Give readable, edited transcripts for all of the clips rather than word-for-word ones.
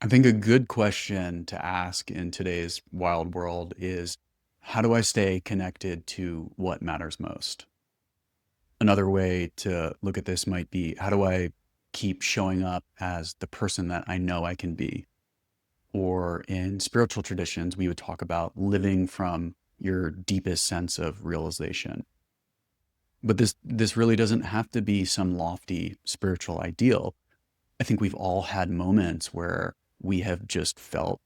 I think a good question to ask in today's wild world is, how do I stay connected to what matters most? Another way to look at this might be, how do I keep showing up as the person that I know I can be? Or in spiritual traditions, we would talk about living from your deepest sense of realization. But this really doesn't have to be some lofty spiritual ideal. I think we've all had moments where we have just felt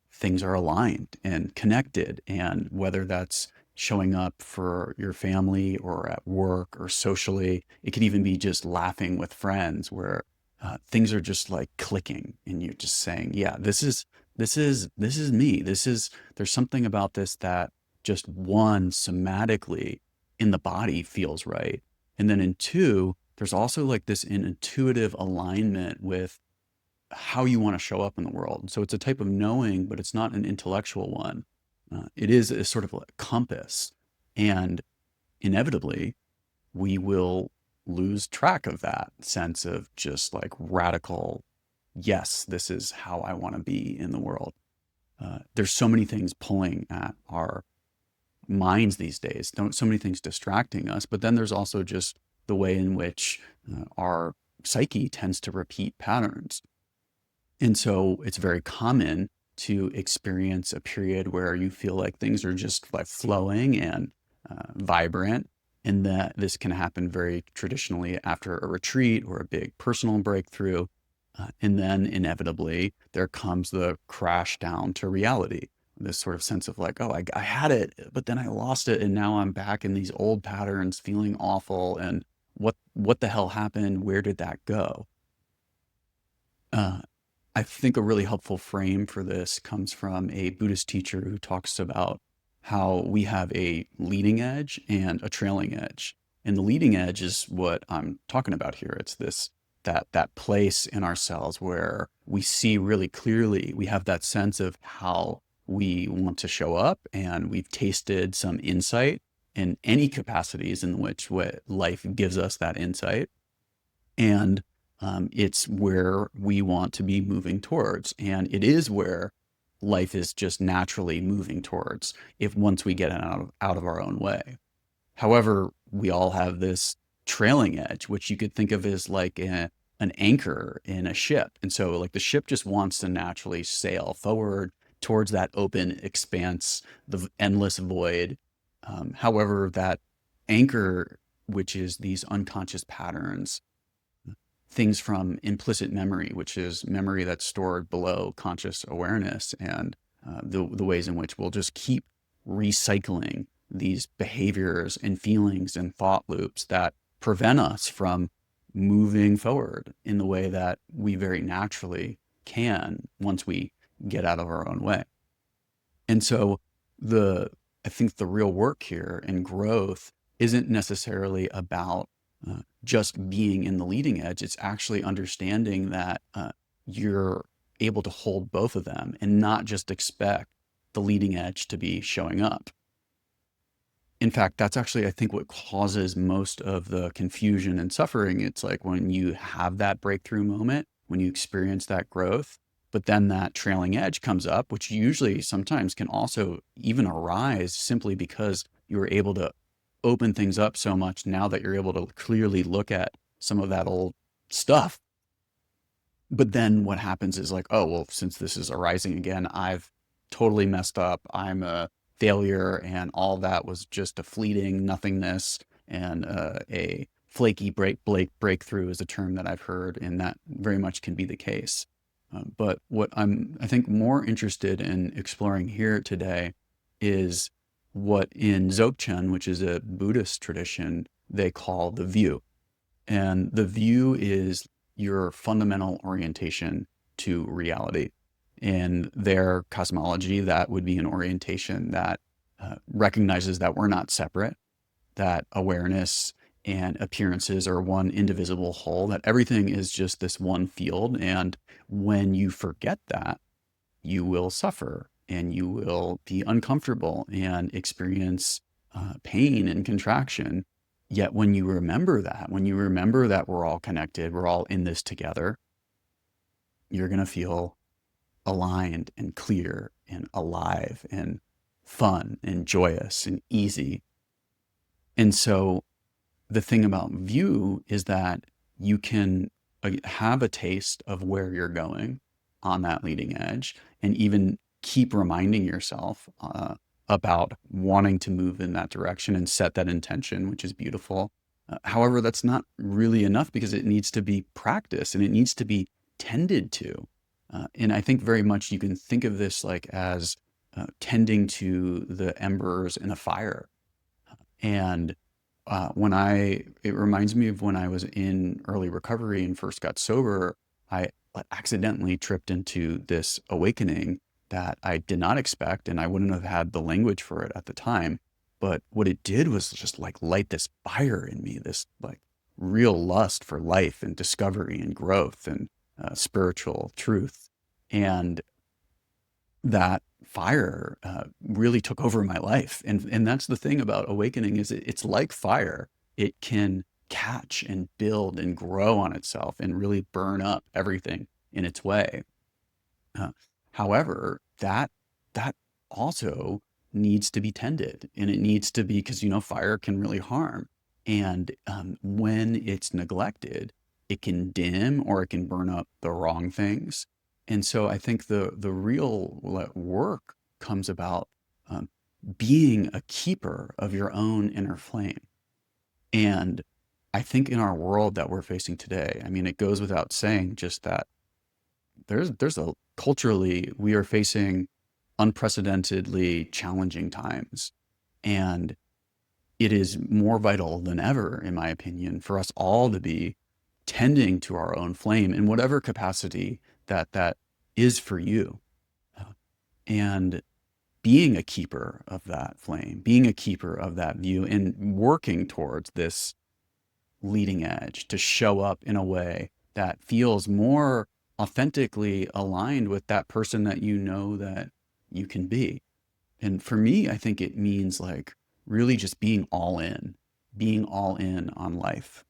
things are aligned and connected. And whether that's showing up for your family or at work or socially, it could even be just laughing with friends where things are just like clicking and you're just saying, yeah, this is me. There's something about this that just one somatically in the body feels right. And then in two, there's also like this intuitive alignment with how you want to show up in the world. So it's a type of knowing, but it's not an intellectual one. It is a sort of like compass. And inevitably, we will lose track of that sense of just like radical, yes, this is how I want to be in the world. There's so many things pulling at our minds these days, so many things distracting us. But then there's also just the way in which our psyche tends to repeat patterns. And so it's very common to experience a period where you feel like things are just like flowing and vibrant. And that this can happen very traditionally after a retreat or a big personal breakthrough. And then inevitably, there comes the crash down to reality. This sort of sense of like, oh, I had it, but then I lost it. And now I'm back in these old patterns, feeling awful. And what the hell happened? Where did that go? Uh, I think a really helpful frame for this comes from a Buddhist teacher who talks about how we have a leading edge and a trailing edge. And the leading edge is what I'm talking about here. It's this that place in ourselves where we see really clearly, we have that sense of how we want to show up, and we've tasted some insight in any capacities in which what life gives us that insight. And it's where we want to be moving towards. And it is where life is just naturally moving towards if once we get out of our own way. However, we all have this trailing edge, which you could think of as like an anchor in a ship. And so, like, the ship just wants to naturally sail forward towards that open expanse, the endless void. However, that anchor, which is these unconscious patterns, things from implicit memory, which is memory that's stored below conscious awareness, and the ways in which we'll just keep recycling these behaviors and feelings and thought loops that prevent us from moving forward in the way that we very naturally can once we get out of our own way. And so the I think the real work here and growth isn't necessarily about just being in the leading edge. It's actually understanding that you're able to hold both of them and not just expect the leading edge to be showing up. In fact, that's actually, I think, what causes most of the confusion and suffering. It's like when you have that breakthrough moment, when you experience that growth, but then that trailing edge comes up, which usually sometimes can also even arise simply because you were able to open things up so much now that you're able to clearly look at some of that old stuff. But then what happens is like, oh, well, since this is arising again, I've totally messed up. I'm a failure, and all that was just a fleeting nothingness, and a flaky breakthrough is a term that I've heard, and that very much can be the case. But what I think, more interested in exploring here today is what in Dzogchen, which is a Buddhist tradition, they call the view. And the view is your fundamental orientation to reality. In their cosmology, that would be an orientation that recognizes that we're not separate, that awareness and appearances are one indivisible whole, that everything is just this one field. And when you forget that, you will suffer and you will be uncomfortable and experience pain and contraction. Yet when you remember that, we're all connected, we're all in this together, you're going to feel aligned and clear and alive and fun and joyous and easy. And so the thing about view is that you can have a taste of where you're going on that leading edge, and even keep reminding yourself about wanting to move in that direction and set that intention, which is beautiful. However, that's not really enough because it needs to be practiced and it needs to be tended to. And I think very much you can think of this like as tending to the embers in a fire. And it reminds me of when I was in early recovery and first got sober, I accidentally tripped into this awakening that I did not expect, and I wouldn't have had the language for it at the time. But what it did was just like light this fire in me, this like real lust for life and discovery and growth and spiritual truth. And that fire really took over my life. And that's the thing about awakening is it's like fire. It can catch and build and grow on itself and really burn up everything in its way. Uh, However, that also needs to be tended, and it needs to be because fire can really harm, and when it's neglected, it can dim or it can burn up the wrong things. And so I think the real work comes about um, being a keeper of your own inner flame. And I think in our world that we're facing today, I mean, it goes without saying just that there's a culturally we are facing unprecedentedly challenging times, and it is more vital than ever, in my opinion, for us all to be tending to our own flame in whatever capacity that is for you. And being a keeper of that flame, being a keeper of that view, and working towards this leading edge to show up in a way that feels more authentically aligned with that person that that you can be. And for me, I think it means like really just being all in on life,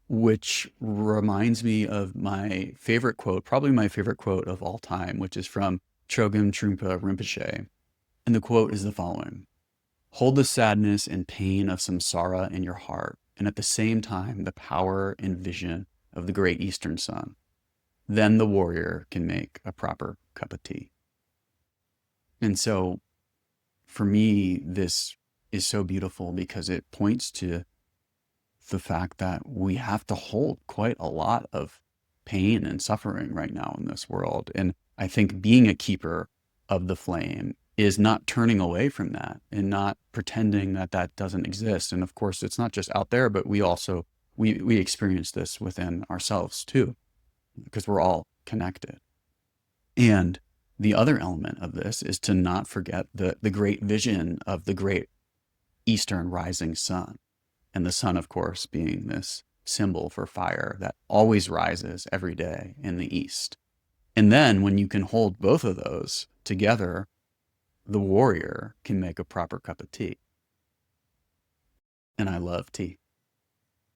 which reminds me of my favorite quote, probably my favorite quote of all time, which is from Chögyam Trungpa Rinpoche. And the quote is the following: hold the sadness and pain of samsara in your heart, and at the same time, the power and vision of the great Eastern Sun. Then the warrior can make a proper cup of tea. And so for me, this is so beautiful because it points to the fact that we have to hold quite a lot of pain and suffering right now in this world. And I think being a keeper of the flame is not turning away from that and not pretending that that doesn't exist. And of course, it's not just out there, but we also we experience this within ourselves too, because we're all connected. And the other element of this is to not forget the great vision of the great Eastern rising sun. And the sun, of course, being this symbol for fire that always rises every day in the East. And then when you can hold both of those together, the warrior can make a proper cup of tea. And I love tea.